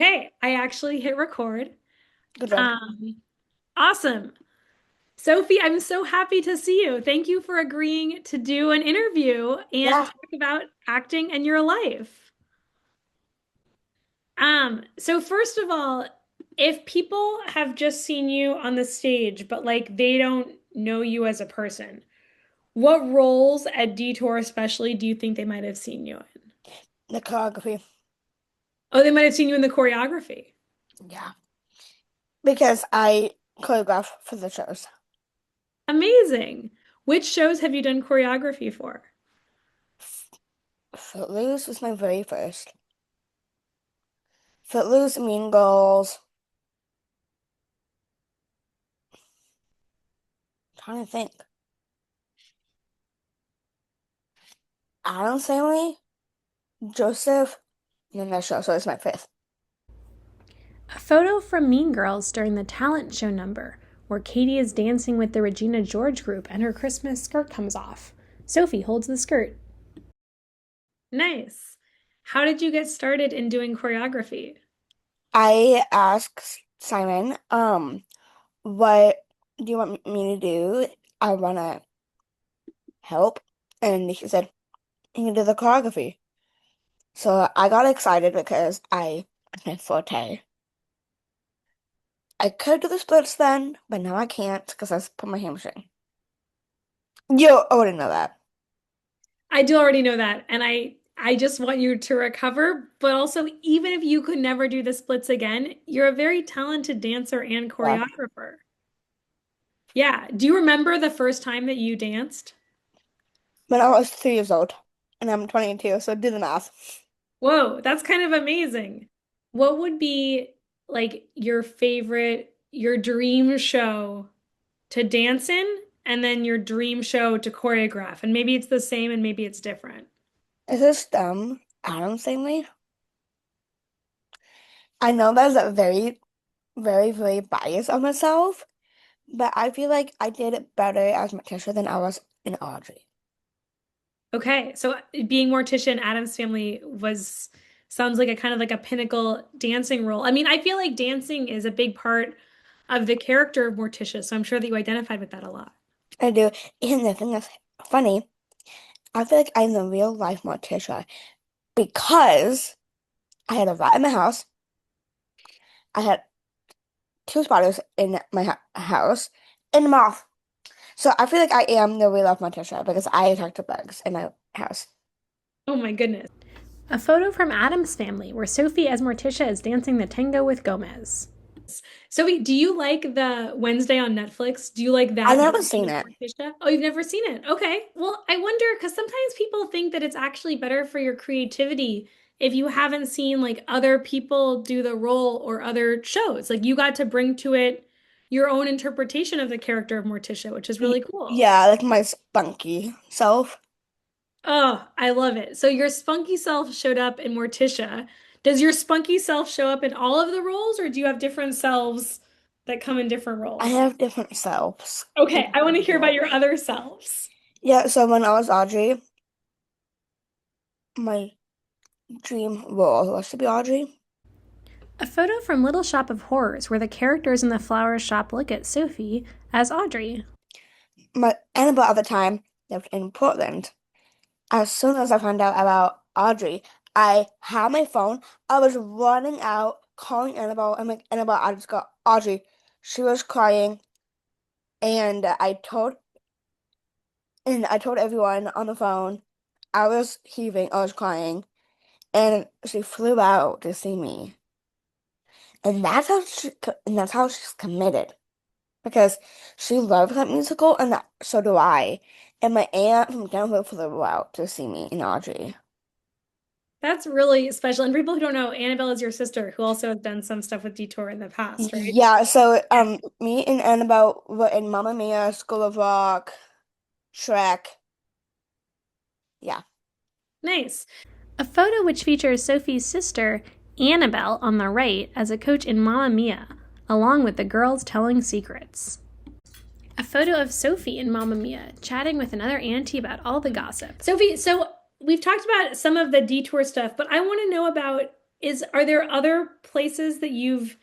Hey, I actually hit record. Good job. Um, awesome. Sophie, I'm so happy to see you. Thank you for agreeing to do an interview and Yeah, talk about acting and your life. So first of all, if people have just seen you on the stage, but like they don't know you as a person, what roles at Detour especially do you think they might have seen you in? the choreography. Oh, they might have seen you in the choreography. Yeah. Because I choreograph for the shows. Amazing. Which shows have you done choreography for? Footloose was my very first. Footloose, Mean Girls. Trying to think. Adam's Family, Joseph, and then that show. So it's my fifth. A photo from Mean Girls during the talent show number, where Katie is dancing with the Regina George group and her Christmas skirt comes off. Sophie holds the skirt. Nice. How did you get started in doing choreography? I asked Simon, what do you want me to do? I wanna help. And he said, you can do the choreography. So I got excited because it's my forte. I could do the splits then, but now I can't because I put my hamstring. You already know that. I do already know that, and I just want you to recover, but also even if you could never do the splits again, you're a very talented dancer and Yeah. choreographer. Yeah. Do you remember the first time that you danced? When I was 3 years old, and I'm 22, so do the math. Whoa, that's kind of amazing. What would be like your favorite, your dream show to dance in, and then your dream show to choreograph? And maybe it's the same and maybe it's different. Is this dumb? Adam saying me? I know that's a very, very, very biased of myself, but I feel like I did it better as Matisha than I was in Audrey. Okay, so being Morticia in Adam's Family was sounds like a kind of like a pinnacle dancing role. I mean, I feel like dancing is a big part of the character of Morticia, so I'm sure that you identified with that a lot. I do. And the thing that's funny, I feel like I'm the real life Morticia because I had a rat in my house. I had two spiders in my house and a moth. So I feel like I am the real life Morticia because I attacked the bugs in my house. Oh my goodness. A photo from Adam's Family where Sophie as Morticia is dancing the tango with Gomez. So wait, do you like the Wednesday on Netflix? Do you like I've that never version seen of it. Morticia? Oh, you've never seen it. Okay. Well, I wonder because sometimes people think that it's actually better for your creativity if you haven't seen like other people do the role or other shows. Like you got to bring to it your own interpretation of the character of Morticia, which is really cool. Yeah, like my spunky self. Oh, I love it. So your spunky self showed up in Morticia. Does your spunky self show up in all of the roles, or do you have different selves that come in different I roles? have different selves in Okay, I want to different hear about your roles. other selves. Yeah, so when I was Audrey, my dream role was to be Audrey. A photo from Little Shop of Horrors where the characters in the flower shop look at Sophie as Audrey. My Annabelle at the time lived in Portland. As soon as I found out about Audrey, I had my phone. I was running out, calling Annabelle. I'm like, Annabelle, I just got Audrey. She was crying, and I told everyone on the phone. I was heaving, I was crying, and she flew out to see me. And that's how she's committed because she loves that musical, and so do I. And my aunt from Denver flew out to see me in Audrey. That's really special. And for people who don't know, Annabelle is your sister who also has done some stuff with Detour in the past, right? Yeah, so me and Annabelle were in Mamma Mia, School of Rock, Shrek. Yeah. Nice. A photo which features Sophie's sister, Annabelle, on the right as a coach in Mamma Mia, along with the girls telling secrets. A photo of Sophie in Mamma Mia chatting with another auntie about all the gossip. Sophie, so we've talked about some of the Detour stuff, but I want to know about Are there other places that you've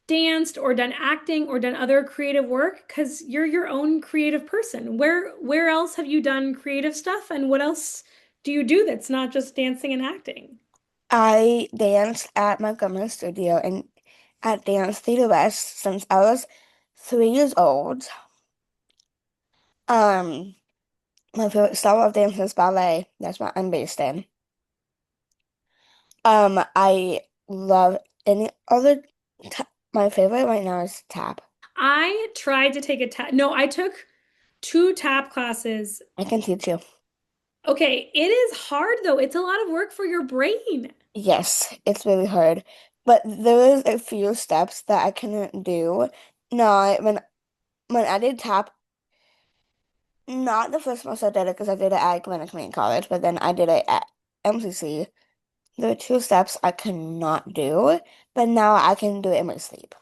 danced or done acting or done other creative work? Because you're your own creative person. Where else have you done creative stuff, and what else do you do that's not just dancing and acting? I danced at Montgomery Studio and at Dance Theater West since I was 3 years old. Um, my favorite style of dance is ballet. That's what I'm based in. I love any other. My favorite right now is tap. I tried to take a tap. No, I took two tap classes. I can teach you. Okay, it is hard though. It's a lot of work for your brain. Yes, it's really hard, but there is a few steps that I couldn't do. No, when I did tap, not the first semester I did it because I did it at Gwinnett Community College, but then I did it at MCC. There are two steps I could not do, but now I can do it in my sleep.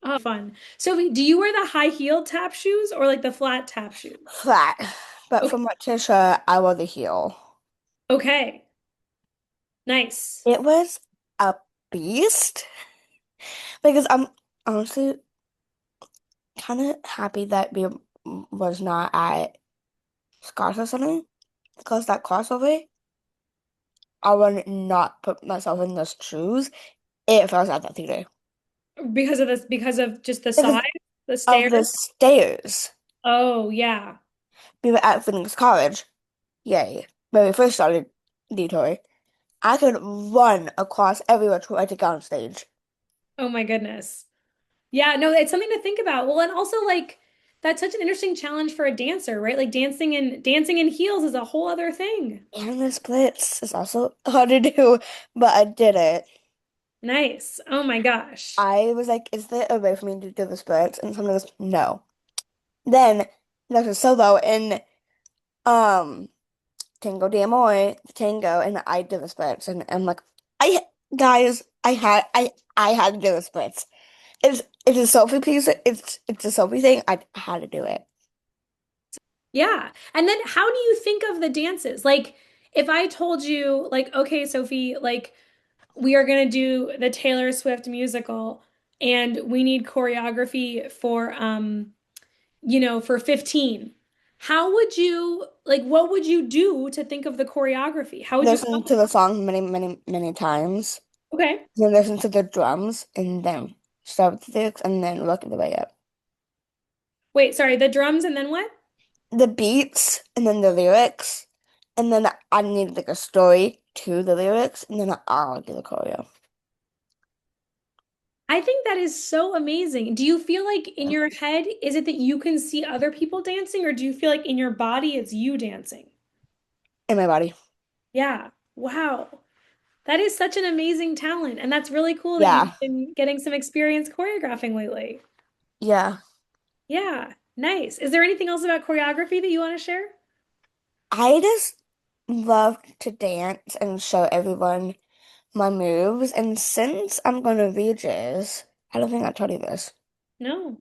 Oh, fun. So, do you wear the high heel tap shoes or like the flat tap shoes? Flat, but Okay. for my teacher, I wore the heel. Okay. Nice. It was a beast because I'm honestly kind of happy that we was not at Scars or something because that crossover, I would not put myself in those shoes if I was at that theater Because of this, because of just the because size, the of stairs. the stairs. Oh, yeah. We were at Phoenix College, yay! When we first started Detour, I could run across everywhere to try to get on stage. Oh my goodness. Yeah, no, it's something to think about. Well, and also like that's such an interesting challenge for a dancer, right? Like dancing in heels is a whole other thing. And the splits is also hard to do, but I did it. Nice. Oh my gosh. I was like, is there a way for me to do the splits? And someone goes, no. Then there's a solo in um Tango d'Amore, Tango, and I did the splits, and I'm like, I guys, I had to do the splits. It's a Sophie piece. It's a Sophie thing. I had to do it. Yeah. And then how do you think of the dances? Like if I told you like, okay, Sophie, like we are going to do the Taylor Swift musical and we need choreography for for 15. How would you like what would you do to think of the choreography? How would you come Listen to the song many, many, many times. Okay. Then listen to the drums, and then start with the lyrics, and then work the way up. Wait, sorry, the drums and then what? The beats, and then the lyrics, and then I need like a story to the lyrics, and then I'll do the choreo. I think that is so amazing. Do you feel like in your head, is it that you can see other people dancing, or do you feel like in your body it's you dancing? In my body. Yeah. Wow. That is such an amazing talent. And that's really cool that you've Yeah. been getting some experience choreographing lately. Yeah. Yeah. Nice. Is there anything else about choreography that you want to share? I just love to dance and show everyone my moves. And since I'm going to Regis, I don't think I told you this. No.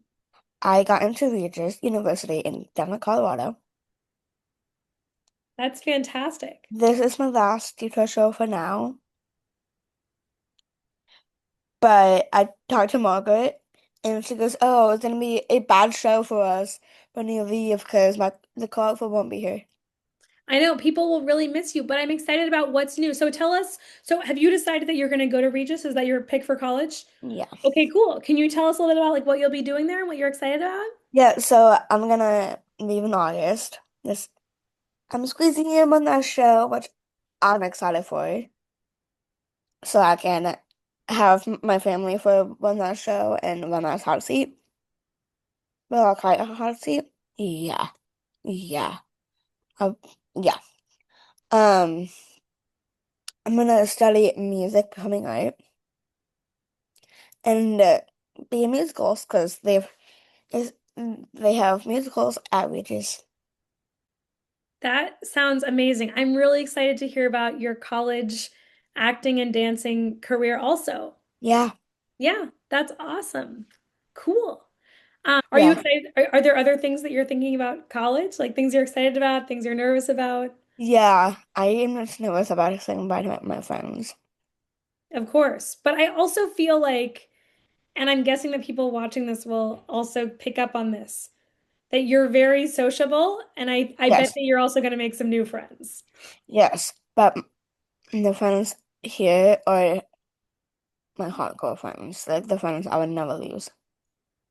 I got into Regis University in Denver, Colorado. That's fantastic. This is my last teacher show for now. But I talked to Margaret, and she goes, "Oh, it's gonna be a bad show for us when you leave because my the choreographer won't be here." I know people will really miss you, but I'm excited about what's new. So tell us, so have you decided that you're going to go to Regis? Is that your pick for college? Yeah, Okay, cool. Can you tell us a little bit about like what you'll be doing there and what you're excited about? yeah. So I'm gonna leave in August. This I'm squeezing in on that show, which I'm excited for, so I can have my family for one last show and one last hot seat. Well, I'll call it a hot seat. Yeah, yeah, uh, yeah. Um, I'm gonna study music, performing art. And be musicals because is they have musicals at Regis. That sounds amazing. I'm really excited to hear about your college acting and dancing career also. Yeah, Yeah, that's awesome. Cool. Are you yeah, excited? Are there other things that you're thinking about college? Like things you're excited about, things you're nervous about? yeah. I am just nervous about saying bye to my friends. Of course. But I also feel like, and I'm guessing that people watching this will also pick up on this, that you're very sociable, and I bet Yes, that you're also going to make some new friends. yes. But the friends here are my hardcore friends, like the friends I would never lose.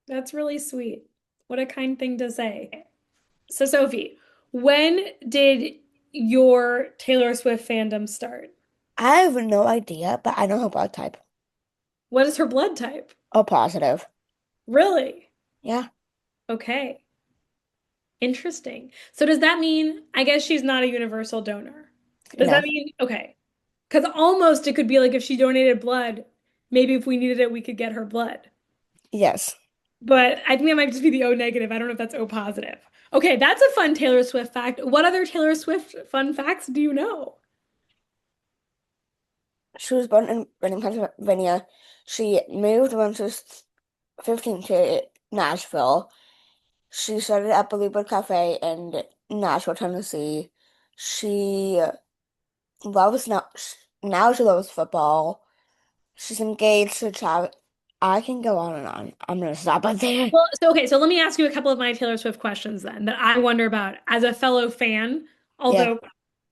That's really sweet. What a kind thing to say. So, Sophie, when did your Taylor Swift fandom start? I have no idea, but I know her blood type. What is her blood type? Oh, positive. Really? Yeah, Okay. Interesting. So does that mean, I guess she's not a universal donor? Does that no, mean, okay. Because almost it could be like if she donated blood, maybe if we needed it, we could get her blood. yes. But I think that might just be the O negative. I don't know if that's O positive. Okay, that's a fun Taylor Swift fact. What other Taylor Swift fun facts do you know? She was born in Reading, Pennsylvania. She moved when she was 15 to Nashville. She started at Bluebird Cafe in Nashville, Tennessee. She loves now she loves football. She's engaged to Travis. I can go on and on. I'm gonna stop right there. Well, so okay, so let me ask you a couple of my Taylor Swift questions then that I wonder about as a fellow fan, Yeah, although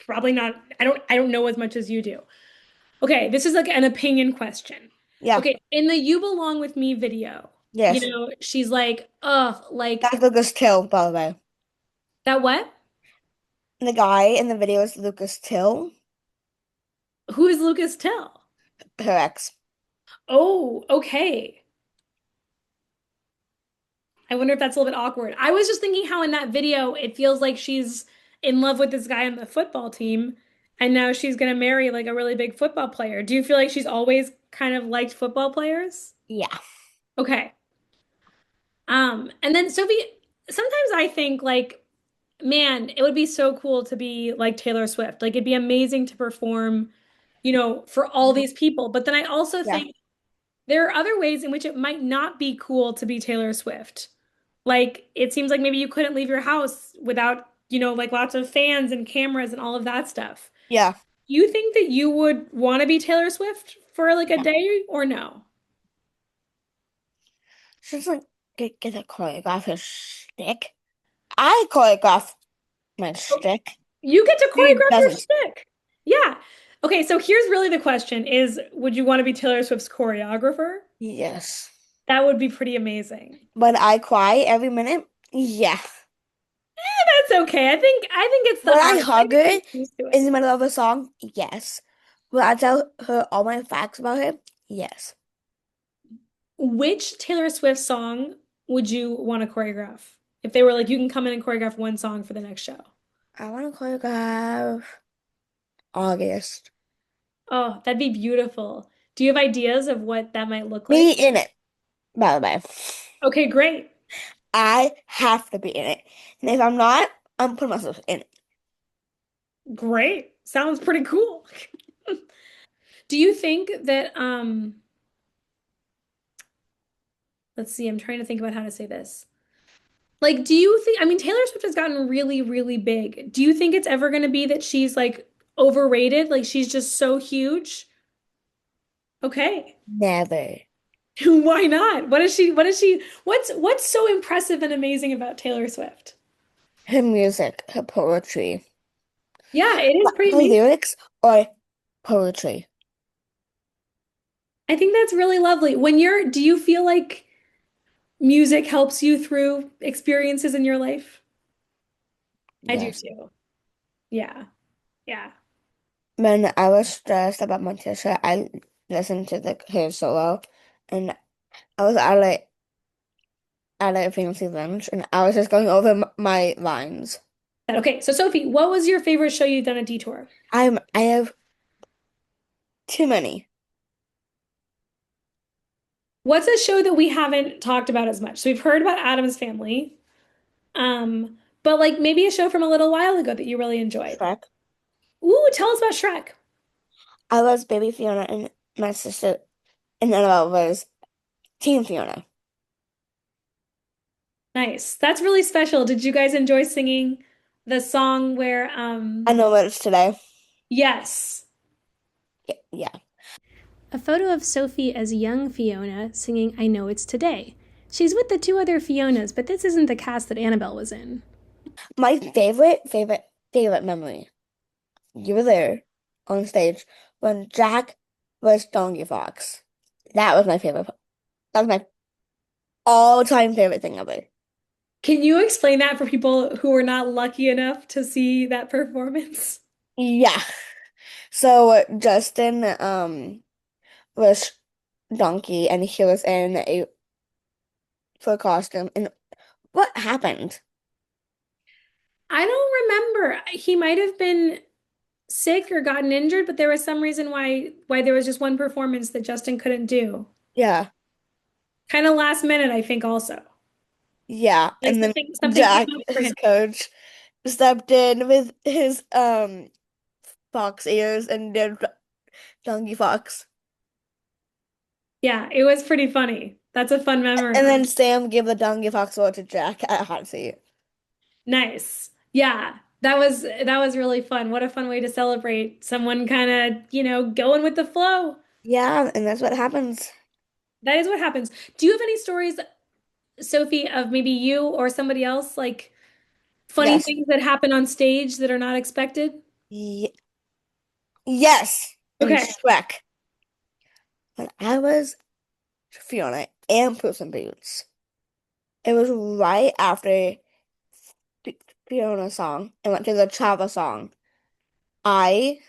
probably not, I don't know as much as you do. Okay, this is like an opinion question. yeah, Okay, in the You Belong With Me video, yes. she's like, ugh, like That's Lucas Till, by the way. that what? The guy in the video is Lucas Till, Who is Lucas Till? her ex. Oh, okay. I wonder if that's a little bit awkward. I was just thinking how in that video it feels like she's in love with this guy on the football team, and now she's gonna marry like a really big football player. Do you feel like she's always kind of liked football players? Yeah. Okay. And then Sophie, sometimes I think like, man, it would be so cool to be like Taylor Swift. Like it'd be amazing to perform, for all these people. But then I also Yeah. think there are other ways in which it might not be cool to be Taylor Swift. Like it seems like maybe you couldn't leave your house without, like lots of fans and cameras and all of that stuff. Yeah. You think that you would want to be Taylor Swift for like a Yeah. day or no? She's like get a choreograph stick. I choreograph my stick. You get to She choreograph your doesn't. stick. Yeah. Okay, so here's really the question is, would you want to be Taylor Swift's choreographer? Yes. That would be pretty amazing. But I cry every minute. Yeah. That's okay. I think it's the When I art. I hug think her she's used to in it. the middle of a song, yes. When I tell her all my facts about her, yes. Which Taylor Swift song would you want to choreograph? If they were like, you can come in and choreograph one song for the next show. I want to choreograph August. Oh, that'd be beautiful. Do you have ideas of what that might look Me like? in it, by the way. Okay, great. I have to be in it. And if I'm not, I'm putting myself in it. Great. Sounds pretty cool. Do you think that let's see, I'm trying to think about how to say this. Like, do you think, I mean, Taylor Swift has gotten really, really big. Do you think it's ever going to be that she's like overrated? Like, she's just so huge? Okay. Never. Why not? What's so impressive and amazing about Taylor Swift? Her music, her poetry. Yeah, it is pretty Her amazing. lyrics or poetry. I think that's really lovely. Do you feel like music helps you through experiences in your life? I do Yes. too. Yeah. Yeah. When I was stressed about my teacher, I listened to her solo and I was at a fancy lunch and I was just going over my lines. Okay, so Sophie, what was your favorite show you've done at Detour? I have too many. What's a show that we haven't talked about as much? So we've heard about Adam's Family, but like maybe a show from a little while ago that you really enjoyed. Shrek. Ooh, tell us about Shrek. I was baby Fiona and my sister and Annabelle was Team Fiona. Nice. That's really special. Did you guys enjoy singing the song where I know what it's today. yes. Yeah. A photo of Sophie as young Fiona singing I Know It's Today. She's with the two other Fionas, but this isn't the cast that Annabelle was in. My favorite memory. You were there on stage when Jack was Donkey Fox. That was my favorite. That was my all-time favorite thing ever. Can you explain that for people who were not lucky enough to see that performance? Yeah. So Justin was Donkey and he was in a full costume. And what happened? I don't remember. He might have been sick or gotten injured, but there was some reason why there was just one performance that Justin couldn't do. Yeah. Kind of last minute, I think also. Yeah. Like And then something came Jack, up for his him. coach, stepped in with his fox ears and did Donkey Fox. Yeah, it was pretty funny. That's a fun And memory. then Sam gave the Donkey Fox award to Jack at Hot Seat. Nice. Yeah. That was really fun. What a fun way to celebrate someone kind of, going with the flow. Yeah, and that's what happens. That is what happens. Do you have any stories, Sophie, of maybe you or somebody else, like funny Yes. things that happen on stage that are not expected? Ye yes. In Okay. Shrek, when I was Fiona and Puss in Boots, it was right after F Fiona's song and went to the Chava song. I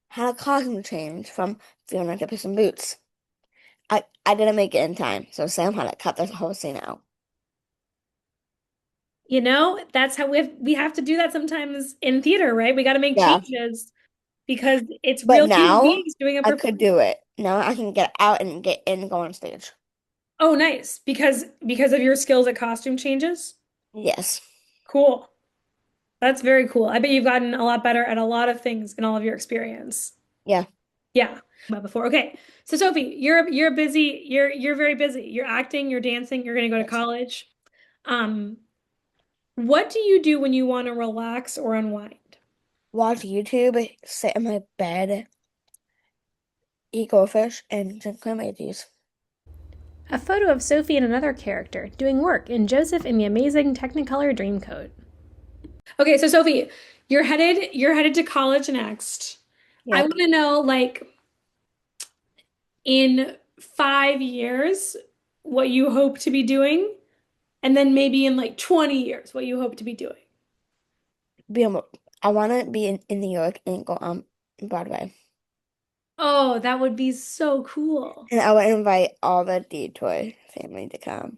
had a costume change from Fiona to Puss in Boots. I didn't make it in time, so Sam had to cut this whole scene out. That's how we have to do that sometimes in theater, right? We got to make Yeah, changes because it's but real human now beings doing a I could performance. do it. Now I can get out and get in and go on stage. Oh, nice. Because of your skills at costume changes? Yes. Cool. That's very cool. I bet you've gotten a lot better at a lot of things in all of your experience. Yeah. Yeah. About before. Okay. So Sophie, you're busy. You're very busy. You're acting, you're dancing, you're gonna go to Yes. college. Um, what do you do when you want to relax or unwind? Watch YouTube, sit in my bed, eat goldfish, and drink my juice. A photo of Sophie and another character doing work in Joseph in the Amazing Technicolor Dreamcoat. Okay, so Sophie, you're headed to college next. I Yep. want to know, like, in 5 years, what you hope to be doing, and then maybe in like 20 years, what you hope to be doing. Be on, I want to be in New York and go on Broadway. Oh, that would be so cool. And I would invite all the Detour family to come.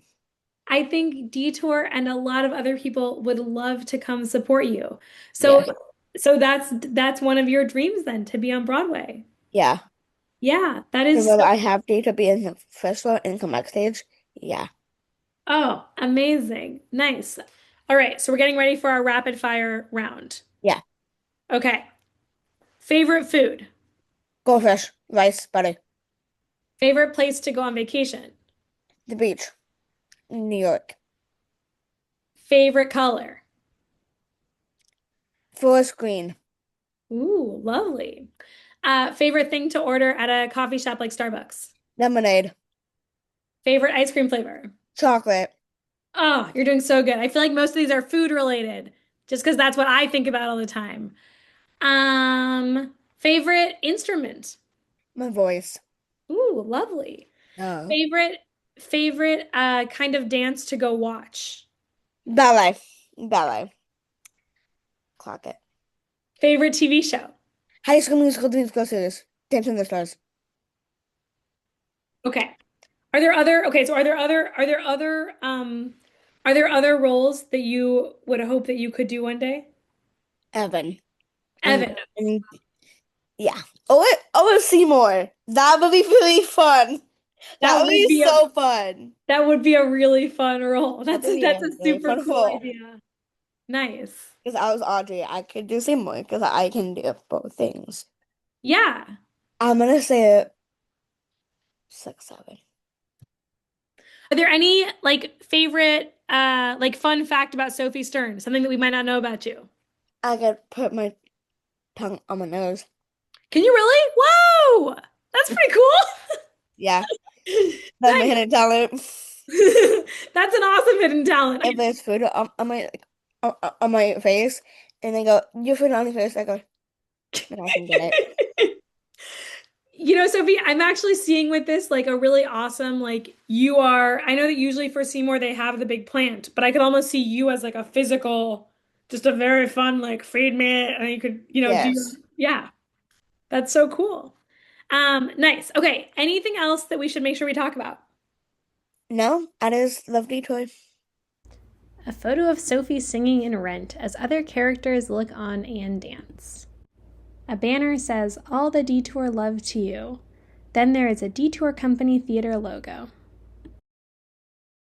I think Detour and a lot of other people would love to come support you. So Yeah. so that's one of your dreams then to be on Broadway. Yeah. Yeah, that is Remember, so, I have to be in the first row and come backstage. Yeah. oh, amazing. Nice. All right, so we're getting ready for our rapid fire round. Yeah. Okay. Favorite food? Goldfish, rice, butter, Favorite place to go on vacation? the beach, New York, Favorite color? forest green, Ooh, lovely. Favorite thing to order at a coffee shop like Starbucks? lemonade, Favorite ice cream flavor? chocolate. Oh, you're doing so good. I feel like most of these are food related, just because that's what I think about all the time. Favorite instrument? My voice. Ooh, lovely. Oh. Favorite kind of dance to go watch? Ballet. Ballet. Clock it. Favorite TV show? High School Musical, Dreams Go Series. Dancing with the Stars. Okay. Okay, so are there other roles that you would hope that you could do one day? Evan. And, Evan, and yeah. Oh, Seymour. That would be really fun. That that would would be be a so fun. that would be a really fun role. That That's would a, be that's a a really super fun cool role. idea. Nice. Because I was Audrey, I could do Seymour because I can do both things. Yeah. I'm gonna say it 6, 7. Are there any like favorite like fun fact about Sophie Stern? Something that we might not know about you? I could put my tongue on my nose. Can you really? Whoa! That's pretty cool. Yeah, that's my Nice. hidden talent. That's an awesome hidden talent. If there's food on my like, on my face, and they go, "Your food on your face," I go, "And I can get it." You know, Sophie, I'm actually seeing with this like a really awesome, like you are. I know that usually for Seymour they have the big plant, but I could almost see you as like a physical, just a very fun, like feed me, and you could, do, Yes. yeah, that's so cool. Nice. Okay. Anything else that we should make sure we talk about? No, I just love Detour. A photo of Sophie singing in Rent as other characters look on and dance. A banner says, "All the Detour love to you." Then there is a Detour Company Theater logo.